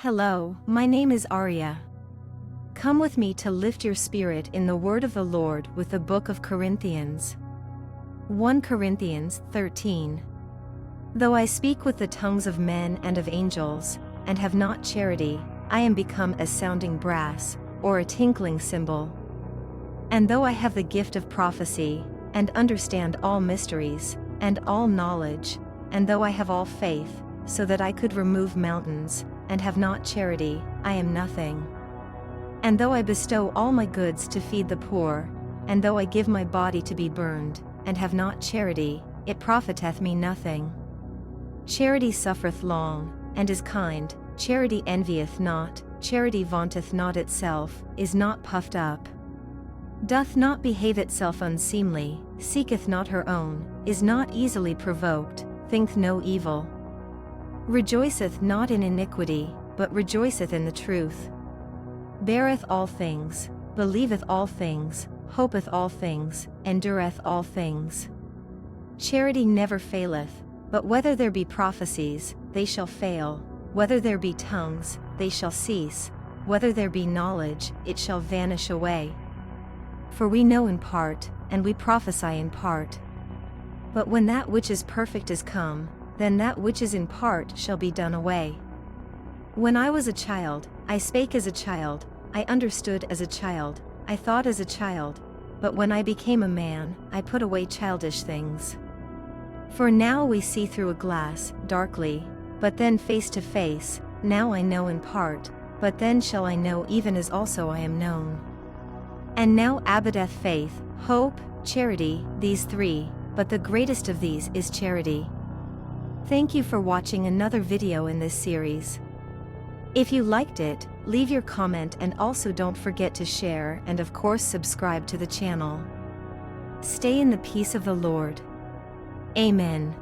Hello, my name is Arya. Come with me to lift your spirit in the word of the Lord with the book of Corinthians. 1 Corinthians 13. Though I speak with the tongues of men and of angels, and have not charity, I am become as sounding brass, or a tinkling cymbal. And though I have the gift of prophecy, and understand all mysteries, and all knowledge, and though I have all faith, so that I could remove mountains, and have not charity, I am nothing. And though I bestow all my goods to feed the poor, and though I give my body to be burned, and have not charity, it profiteth me nothing. Charity suffereth long, and is kind, charity envieth not, charity vaunteth not itself, is not puffed up, doth not behave itself unseemly, seeketh not her own, is not easily provoked, thinketh no evil. Rejoiceth not in iniquity, but rejoiceth in the truth. Beareth all things, believeth all things, hopeth all things, endureth all things. Charity never faileth, but whether there be prophecies, they shall fail, whether there be tongues, they shall cease, whether there be knowledge, it shall vanish away. For we know in part, and we prophesy in part. But when that which is perfect is come, then that which is in part shall be done away. When I was a child, I spake as a child, I understood as a child, I thought as a child, but when I became a man, I put away childish things. For now we see through a glass, darkly, but then face to face, now I know in part, but then shall I know even as also I am known. And now abideth faith, hope, charity, these three, but the greatest of these is charity. Thank you for watching another video in this series. If you liked it, leave your comment and also don't forget to share and of course subscribe to the channel. Stay in the peace of the Lord. Amen.